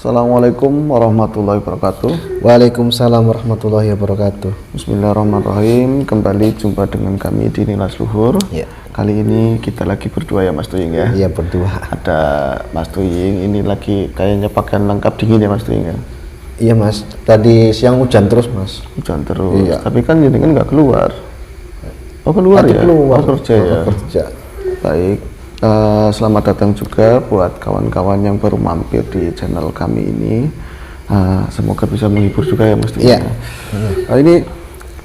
Assalamualaikum warahmatullahi wabarakatuh. Waalaikumsalam warahmatullahi wabarakatuh. Bismillahirrahmanirrahim. Kembali jumpa dengan kami di Nilas Luhur. Ya. Kali ini kita lagi berdua ya Mas Tuying ya. Iya berdua. Ada Mas Tuying, ini lagi kayaknya pakaian lengkap dingin ya Mas Tuying ya. Iya Mas. Tadi siang hujan terus Mas. Hujan terus. Iya. Tapi kan ini kan nggak keluar. Oh keluar Tadi ya. keluar. Oh, kerja ya. Kerja. Baik. Selamat datang juga buat kawan-kawan yang baru mampir di channel kami ini. Semoga bisa menghibur juga ya Mas Tuying. Iya. Ini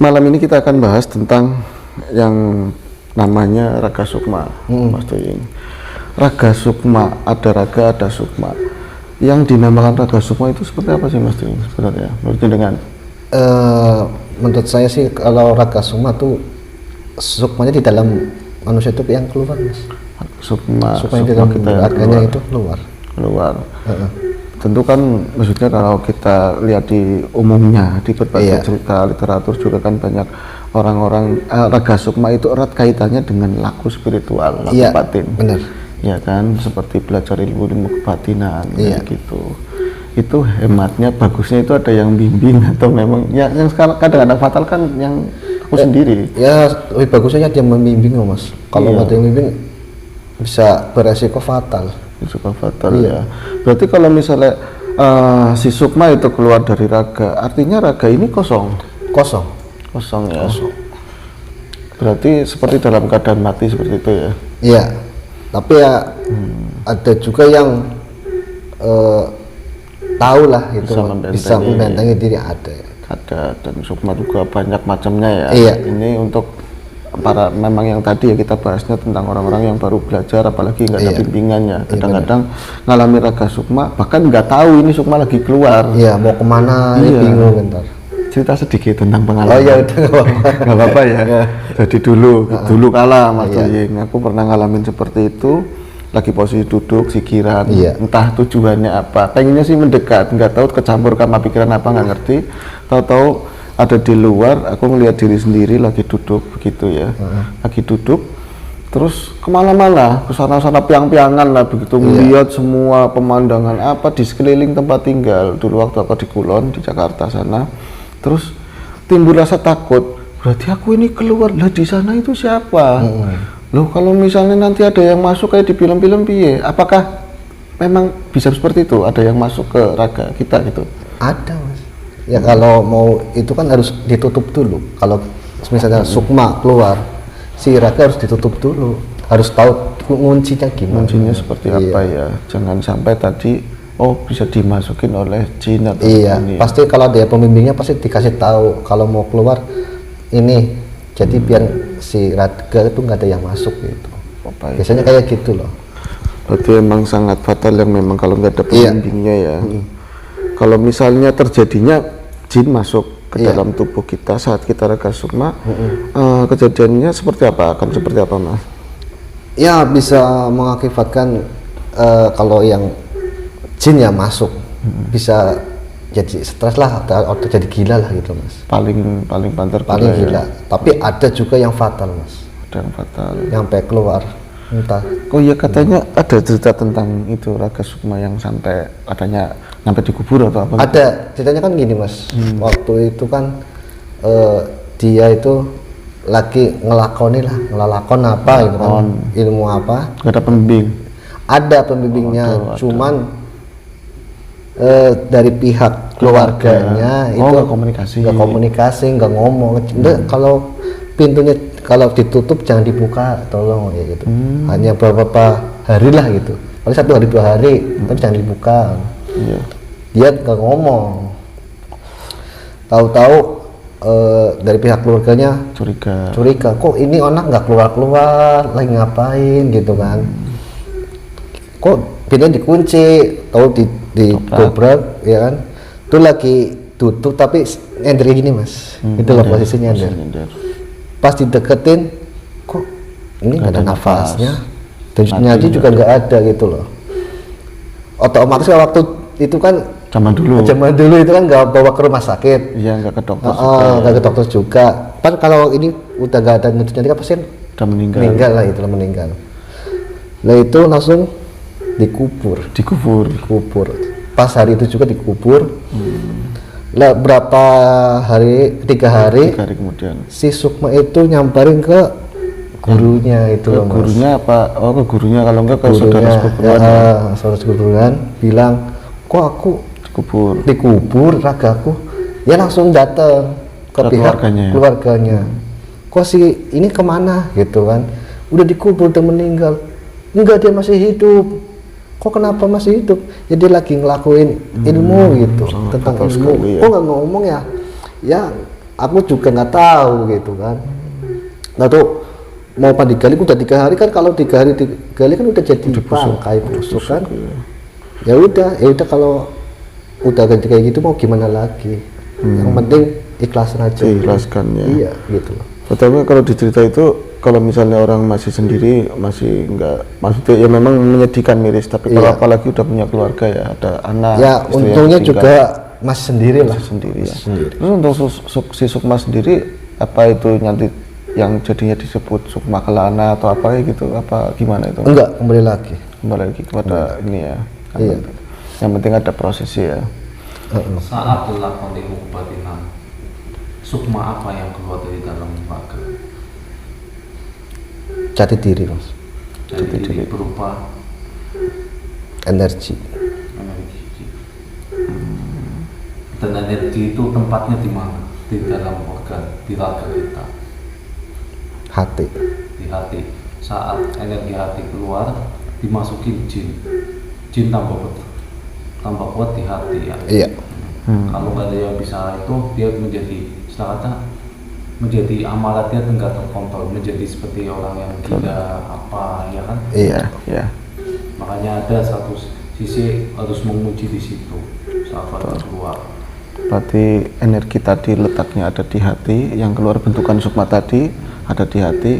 malam ini kita akan bahas tentang yang namanya raga sukma, Mas Tuying. Raga sukma, ada raga, ada sukma. Yang dinamakan raga sukma itu seperti apa sih Mas Tuying sebenarnya? Menurut dengan? Menurut saya sih kalau raga sukma tuh sukmanya di dalam manusia itu yang keluar Mas. Sukma Di dalam kita yang raganya itu keluar. Tentu kan maksudnya kalau kita lihat di umumnya di berbagai cerita literatur juga kan banyak orang-orang raga sukma itu erat kaitannya dengan laku spiritual, laku batin. Benar. Ya kan, seperti belajar ilmu kebatinan gitu. Itu hematnya bagusnya itu ada yang bimbing atau memang yang kadang-kadang fatal kan yang aku sendiri. Ya lebih bagusnya dia membimbing Mas. Kalau nggak ada yang bimbing bisa beresiko fatal. Risiko fatal ya. Berarti kalau misalnya si sukma itu keluar dari raga, artinya raga ini kosong ya. Berarti seperti dalam keadaan mati seperti itu ya. Iya. Tapi ya ada juga yang tahu lah itu bisa membentengi diri ada. Ada, dan sukma juga banyak macamnya ya. Iya. Ini untuk para memang yang tadi ya kita bahasnya tentang orang-orang yang baru belajar, apalagi nggak ada bimbingannya. Kadang-kadang ngalami raga sukma bahkan nggak tahu ini sukma lagi keluar. Iya, mau kemana? Bingung bentar. Cerita sedikit tentang pengalaman. Oh ya udah nggak apa-apa ya. Jadi dulu kala Mas Tuying, aku pernah ngalamin seperti itu. Lagi posisi duduk sikiran, entah tujuannya apa, pengennya sih mendekat, nggak tahu kecampur sama pikiran apa, nggak ngerti. Tahu-tahu ada di luar, aku ngelihat diri sendiri lagi duduk begitu ya, lagi duduk, terus kemana-mana, ke sana-sana piang-piangan lah begitu, melihat semua pemandangan apa di sekeliling tempat tinggal. Dulu waktu aku di Kulon di Jakarta sana, terus timbul rasa takut, berarti aku ini keluar lah, di sana itu siapa? Loh kalau misalnya nanti ada yang masuk kayak di film-film piye, apakah memang bisa seperti itu, ada yang masuk ke raga kita gitu? Ada Mas. Ya kalau mau itu kan harus ditutup dulu. Kalau misalnya sukma keluar, si raga harus ditutup dulu. Harus tahu kuncinya gimana. Kuncinya seperti apa ya? Jangan sampai tadi bisa dimasukin oleh jin atau ini. Pasti kalau dia pembimbingnya pasti dikasih tahu kalau mau keluar ini. Jadi biar si raga itu nggak ada yang masuk gitu. Biasanya kayak gitu loh. Berarti emang sangat fatal yang memang kalau nggak ada pembimbingnya ya. Kalau misalnya terjadinya jin masuk ke dalam tubuh kita saat kita raga sukma, kejadiannya seperti apa? Akan seperti apa Mas? Ya bisa mengakibatkan kalau yang jin yang masuk bisa jadi stres lah atau jadi gila lah gitu Mas. Paling gila. Tapi ada juga yang fatal Mas. Ada yang fatal. Yang sampai keluar. Entah. Oh iya katanya ada cerita tentang itu raga sukma yang sampai adanya sampai dikubur atau apa? Ada ceritanya kan gini Mas. Waktu itu kan dia itu lagi ngelakon apa gitu kan, ilmu apa? Gak ada pembimbing. Ada pembimbingnya, cuman dari pihak keluarganya itu nggak komunikasi, nggak ngomong. Kalau pintunya kalau ditutup jangan dibuka, tolong ya gitu. Hanya beberapa hari lah gitu. Paling 1 hari 2 hari, tapi jangan dibuka. Dia nggak ngomong. Tahu-tahu dari pihak keluarganya curiga. Kok ini anak nggak keluar, lagi ngapain gitu kan? Kok pintunya dikunci, tahu didobrak ya kan? Itu lagi tutup tapi nyender gini Mas. Itu loh posisinya nyender. Pas dideketin, kok ini nggak ada nafasnya, dan nyaji juga nggak ada gitu loh. Otomatis waktu itu kan zaman dulu itu kan nggak bawa ke rumah sakit. Iya, nggak ke dokter nggak ke dokter juga. Kan kalau ini udah nggak ada nyeri kan pasien udah meninggal lah, itu meninggal. Nah itu langsung dikubur. pas hari itu juga dikubur. Lah berapa hari, 3 hari kemudian si Sukma itu nyamperin ke gurunya itu loh, Mas. Gurunya apa? Oh, ke gurunya, kalau enggak ke Gurunya, saudara sepupuan. saudara sepupuan bilang, kok aku dikubur ragaku, ya langsung datang ke pihak keluarganya. Kok si ini kemana gitu kan, udah dikubur, udah meninggal. Enggak, dia masih hidup. Kok kenapa masih hidup? Ya dia lagi ngelakuin ilmu gitu, tentang ilmu. Kok nggak ngomong ya? Ya aku juga nggak tahu gitu kan. Nah tuh mau digali udah 3 hari kan, kalau 3 hari digali kan udah jadi bangkai busuk kan. Ya udah kalau udah ganti kayak gitu mau gimana lagi. Yang penting ikhlasin aja. Ikhlaskan ya. Iya gitu. Pertama kalau dicerita itu, kalau misalnya orang masih sendiri, masih enggak, maksudnya ya memang menyedihkan, miris, tapi kalau apalagi udah punya keluarga ya, ada anak ya, untungnya juga masih sendiri lah. Sendiri ya. Terus untuk si Sukma sendiri, apa itu nanti yang jadinya disebut Sukma Kelana atau apa ya gitu, apa gimana itu? Enggak, kembali lagi kepada ini ya. Iya. Yang penting ada prosesi ya. Saat dilakukan di kebatinan, Sukma apa yang keluar dari dalam lembaga? Jati diri, Mas. Jati diri berupa energi. Dan energi itu tempatnya di mana? Di dalam organ, di raga kita. Hati. Di hati. Saat energi hati keluar, dimasukin jin. Jin tambah kuat di hati ya. Iya. Kalau nggak ada yang bisa itu, dia menjadi menjadi amalatnya nggak terkontrol, menjadi seperti orang yang gila apa ya kan? Iya. Ya. Makanya ada satu sisi harus menguji di situ saat keluar. Berarti energi tadi letaknya ada di hati, yang keluar bentukan Sukma tadi ada di hati.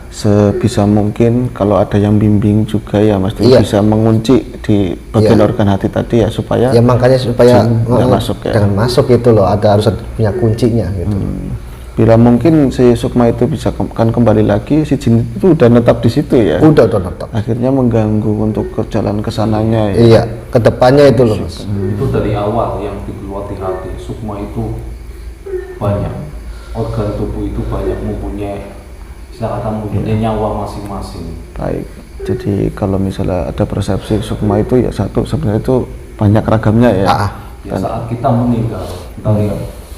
Sebisa mungkin kalau ada yang bimbing juga ya Mas, bisa mengunci di bagian organ hati tadi ya, supaya ya makanya supaya nggak masuk ya. Jangan masuk itu loh, harus punya kuncinya gitu. Bila mungkin si Sukma itu bisa kan kembali lagi, si jin itu udah netap di situ ya. Udah netap. Akhirnya mengganggu untuk jalan kesananya ya. Iya, kedepannya itu loh Mas. Itu dari awal yang dikeluar di hati. Sukma itu banyak, organ tubuh itu banyak mempunyai, mempunyai nyawa masing-masing. Baik. Jadi kalau misalnya ada persepsi Sukma itu ya satu, sebenarnya itu banyak ragamnya ya. Ya saat kita meninggal,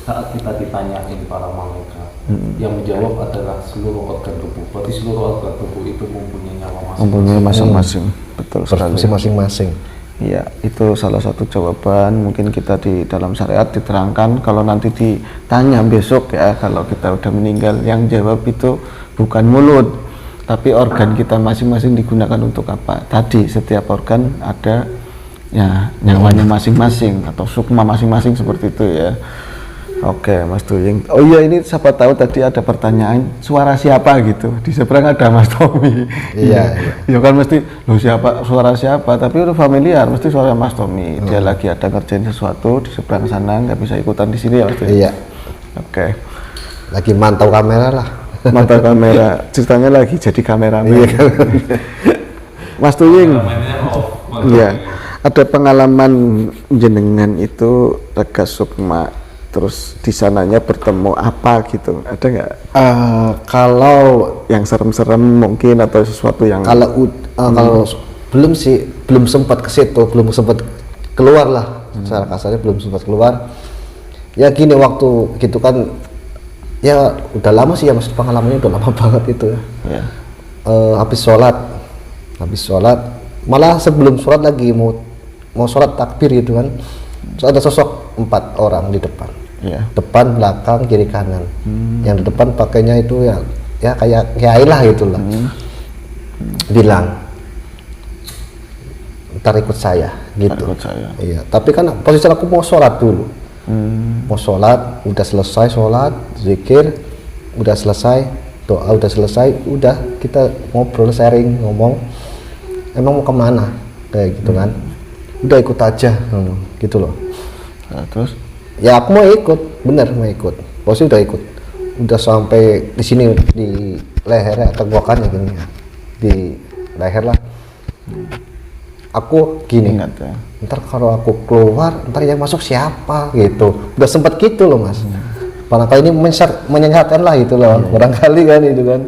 saat kita ditanyain para malaikat, yang menjawab adalah seluruh organ tubuh. Berarti seluruh organ tubuh itu mempunyai nyawa masing-masing. Mempunyai masing-masing, betul sekali. Masing-masing. Iya, itu salah satu jawaban. Mungkin kita di dalam syariat diterangkan, kalau nanti ditanya besok ya, kalau kita udah meninggal, yang jawab itu bukan mulut, tapi organ kita masing-masing digunakan untuk apa. Tadi setiap organ ada ya nyawanya masing-masing atau Sukma masing-masing, seperti itu ya. Oke Mas Tuying. Oh iya, ini siapa tahu tadi ada pertanyaan suara siapa gitu. Di seberang ada Mas Tommy. Iya. Ya kan mesti loh siapa, suara siapa, tapi udah familiar, mesti suara Mas Tommy. Dia lagi ada ngerjain sesuatu di seberang sana, nggak bisa ikutan di sini ya Mas Tuying. Iya. Oke. Lagi mantau kamera lah. Mantau kamera. Ceritanya lagi jadi kameramen. Iya. Mas Tuying. Iya. Ada pengalaman jenengan itu Raga Sukma, terus di sananya bertemu apa gitu, ada nggak? Kalau yang serem-serem mungkin, atau sesuatu yang kalau belum sih, belum sempat ke situ, belum sempat keluar lah, secara kasarnya belum sempat keluar. Ya gini, waktu gitu kan ya udah lama sih ya Mas, pengalamannya udah lama banget itu ya. Habis sholat malah sebelum sholat lagi mau sholat takbir gitu kan, terus ada sosok 4 orang di depan. Depan, belakang, kiri, kanan. Yang di depan pakainya itu ya kayak kiai lah gitulah. Bilang, ntar ikut saya gitu. Iya, tapi kan posisi aku mau sholat dulu. Mau sholat, udah selesai sholat, zikir, udah selesai, doa udah selesai, udah kita ngobrol, sharing, ngomong, emang mau kemana, kayak gitu kan. Udah ikut aja, gitu loh. Nah, terus? Ya aku mau ikut, bener mau ikut. Posisi udah ikut, udah sampai di sini di lehernya, tenggorokannya gini ya, di leher lah. aku gini, ingat ya. ntar kalau aku keluar ntar yang masuk siapa gitu, udah sempet gitu loh mas. Barangkali ini menyesatkan lah gitu loh, barangkali kan itu kan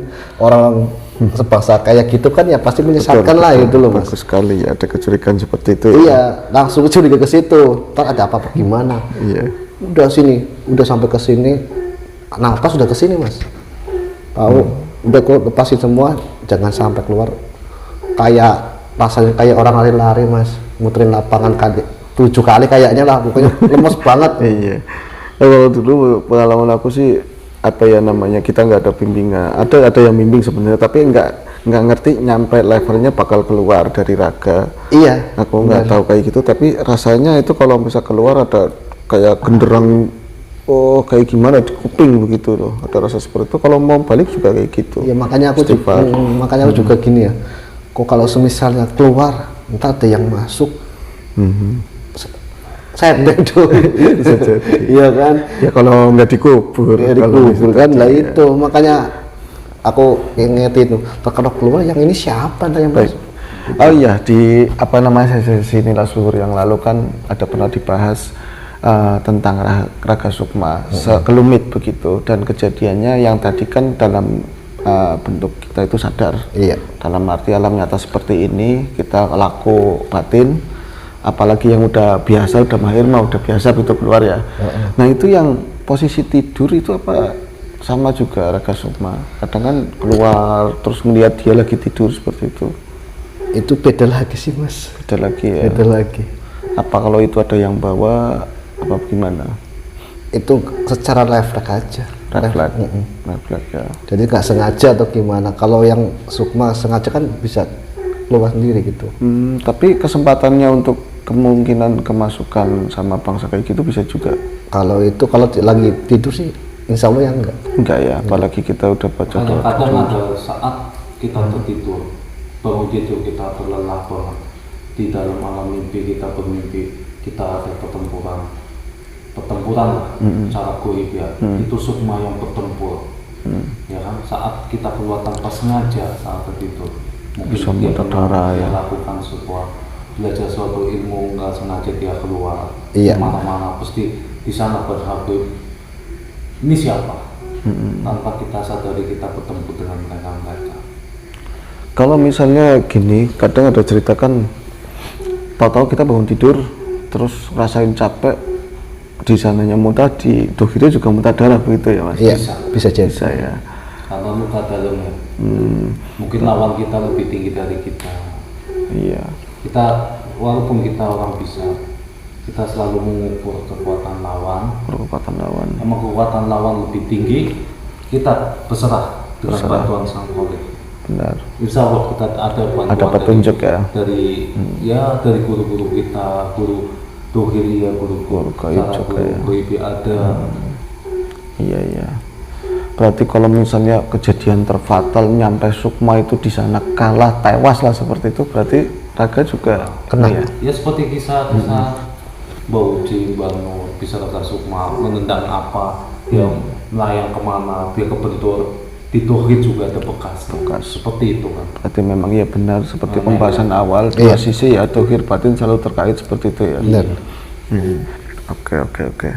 orang sebangsa kayak gitu kan ya pasti menyesatkan lah gitu loh mas. Bagus sekali ya, ada kecurigaan seperti itu. Iya, langsung curiga ke situ, ntar ada apa gimana. Iya. Udah sini, udah sampai ke sini, nafas udah ke sini mas. Tahu, udah aku lepasin semua, jangan sampai keluar. Kayak rasanya kayak orang lari-lari mas, muterin lapangan 7 kali kayaknya lah, pokoknya lemes banget. Iya. Kalau dulu pengalaman aku sih apa ya namanya, kita nggak ada bimbingan, ada yang bimbing sebenarnya, tapi nggak ngerti nyampe levelnya bakal keluar dari raga. Iya. Aku nggak tahu kayak gitu, tapi rasanya itu kalau bisa keluar ada kayak genderang, oh kayak gimana di kuping begitu loh, ada rasa seperti itu. Kalau mau balik juga kayak gitu. Ya makanya aku juga gini ya, kok kalau semisalnya keluar entah ada yang masuk, sedek tuh. Bisa jadi. Iya kan? Ya kalau nggak dikubur, Ya kalau dikubur bisa kan lah jadi, ya. itu, makanya aku ingetin tuh, kalau keluar yang ini siapa entah yang Baik. masuk. Oh iya, di apa namanya sesi nilai luhur yang lalu kan ada pernah dibahas tentang raga sukma sekelumit begitu, dan kejadiannya yang tadi kan dalam bentuk kita itu sadar. Iya. Dalam arti alam nyata seperti ini kita laku batin, apalagi yang udah biasa, udah mahir mah udah biasa begitu keluar ya. Nah itu yang posisi tidur itu apa sama juga raga sukma? Kadang kan keluar terus melihat dia lagi tidur seperti itu. Itu beda lagi sih mas. Beda lagi ya. Beda lagi. Apa kalau itu ada yang bawa apa gimana? Itu secara refleks aja. Refleks. Refleks ya. Jadi nggak sengaja atau gimana. Kalau yang sukma sengaja kan bisa keluar sendiri gitu. Tapi kesempatannya untuk kemungkinan kemasukan sama bangsa kayak gitu bisa juga. Kalau itu kalau lagi tidur sih insya Allah ya enggak. Enggak ya, apalagi kita udah baca doa. Kadang ada saat kita tertidur, bangun tidur kita terlelap banget. Di dalam alam mimpi kita bermimpi, kita ada pertempuran lah, cara goib ya. Itu sukma yang bertempur, ya kan. Saat kita keluar tanpa sengaja saat tertidur, mungkin Bisa dia muntah darah ya. lakukan sebuah belajar suatu ilmu, nggak sengaja dia keluar mana-mana, pasti di sana berhabib ini siapa, tanpa kita sadari kita bertemu dengan mereka. Kalau misalnya gini, kadang ada cerita kan, tahu-tahu kita bangun tidur terus rasain capek, di sananya muntah, di dohirnya juga muntah darah begitu ya mas? Iya, bisa jadi. Bisa ya. Karena luka dalamnya, mungkin lawan kita lebih tinggi dari kita. Iya. Kita walaupun kita orang bisa, kita selalu mengukur kekuatan lawan. Emang kekuatan lawan lebih tinggi, kita berserah dengan bantuan sang Kholik. Benar. Insya Allah kita ada bantuan Ada petunjuk dari dari guru-guru kita, guru dohiri ya, guru gaib juga ya. Goib ada. Iya. Berarti kalau misalnya kejadian terfatal nyampe sukma itu di sana kalah, tewas lah seperti itu, berarti raga juga kena ya. Ya seperti kisah Mbak Uji, Mbak Nur, bisa raga sukma menendang apa, dia melayang kemana, dia kebentur, di dohir juga ada bekas seperti itu kan. Berarti memang ya benar seperti pembahasan awal, dua sisi ya, dohir batin selalu terkait seperti itu ya. Benar. Oke.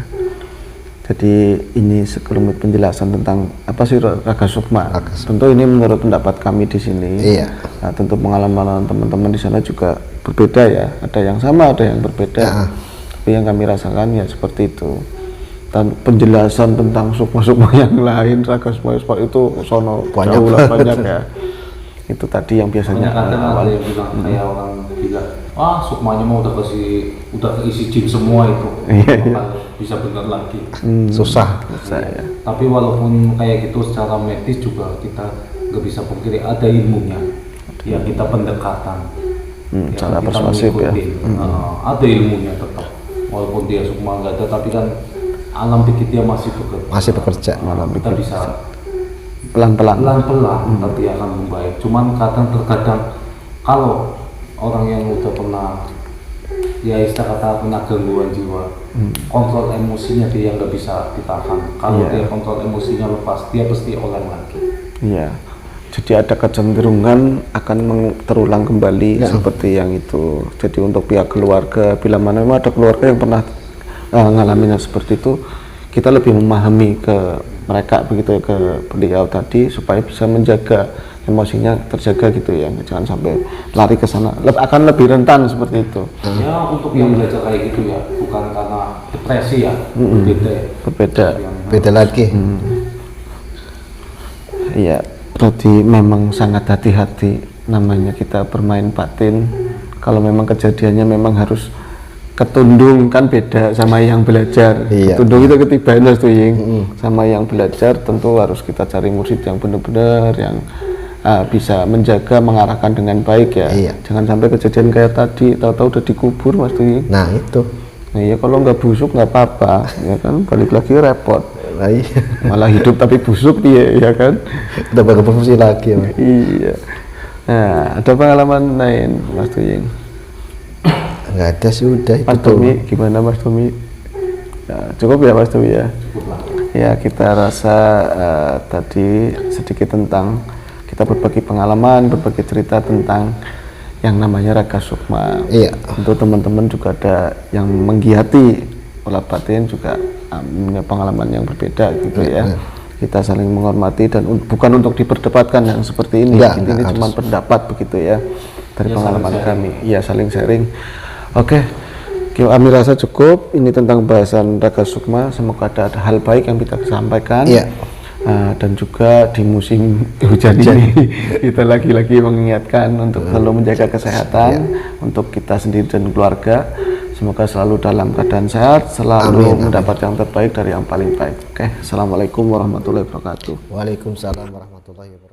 Jadi ini sekelumit penjelasan tentang apa sih raga sukma. Tentu ini menurut pendapat kami di sini. Iya. Nah, tentu pengalaman teman-teman di sana juga berbeda ya. Ada yang sama, ada yang berbeda. Tapi yang kami rasakan ya seperti itu. Dan penjelasan tentang sukma-sukma yang lain, raga sukma itu sono banyak ya. Itu tadi yang biasanya ada yang bilang kayak orang bilang, sukmanya mau udah keisi jin semua itu. Bisa benar lagi. Susah ya. Tapi walaupun kayak gitu secara medis juga kita nggak bisa pungkiri ada ilmunya. Ya kita pendekatan. Cara kita persuasif ya. Ada ilmunya tetap. Walaupun dia sukma nggak ada, tapi kan alam pikir dia masih bekerja. Kita bisa pelan-pelan tapi akan membaik. Cuman terkadang kalau orang yang udah pernah ya istilah kata kena gangguan jiwa, kontrol emosinya dia nggak bisa ditahan. Kalau dia kontrol emosinya lepas, dia pasti oleng lagi. Iya. Jadi ada kecenderungan akan terulang kembali seperti yang itu. Jadi untuk pihak keluarga, bila mana memang ada keluarga yang pernah ngalamin seperti itu, kita lebih memahami ke mereka begitu ya, ke beliau tadi, supaya bisa menjaga emosinya terjaga gitu ya, jangan sampai lari ke sana, akan lebih rentan seperti itu. Ya untuk yang belajar kayak gitu ya, bukan karena depresi ya, beda lagi. Iya, berarti memang sangat hati-hati namanya kita bermain batin. Kalau memang kejadiannya memang harus ketundung, kan beda sama yang belajar. Ketundung itu ketibain Mas Tuying. Sama yang belajar tentu harus kita cari mursyid yang benar-benar yang bisa menjaga, mengarahkan dengan baik ya. Jangan sampai kejadian kayak tadi, tahu-tahu udah dikubur Mas Tuying. Nah itu. Nah ya kalau nggak busuk nggak apa-apa, ya kan, balik lagi repot. Nah, iya. Malah hidup tapi busuk dia, ya kan. Udah berfungsi lagi. Iya. Nah, ada pengalaman lain Mas Tuying? Nggak ada sih, udah itu. Mas Tommy, gimana Mas Tommy? Ya, cukup ya Mas Tommy ya? Ya, kita rasa tadi sedikit tentang, kita berbagi pengalaman, berbagi cerita tentang yang namanya Raga Sukma. Iya. Untuk teman-teman juga ada yang menggiati olah batin juga punya pengalaman yang berbeda gitu ya. Kita saling menghormati dan bukan untuk diperdebatkan yang seperti ini. Ini cuma pendapat begitu ya dari pengalaman kami. Iya, saling sharing. Oke, kami rasa cukup. Ini tentang bahasan Raga Sukma. Semoga ada hal baik yang kita sampaikan. Dan juga di musim hujan ini kita lagi-lagi mengingatkan untuk selalu menjaga kesehatan untuk kita sendiri dan keluarga. Semoga selalu dalam keadaan sehat, selalu mendapat yang terbaik dari yang paling baik. Oke, assalamualaikum warahmatullahi wabarakatuh. Waalaikumsalam warahmatullahi wabarakatuh.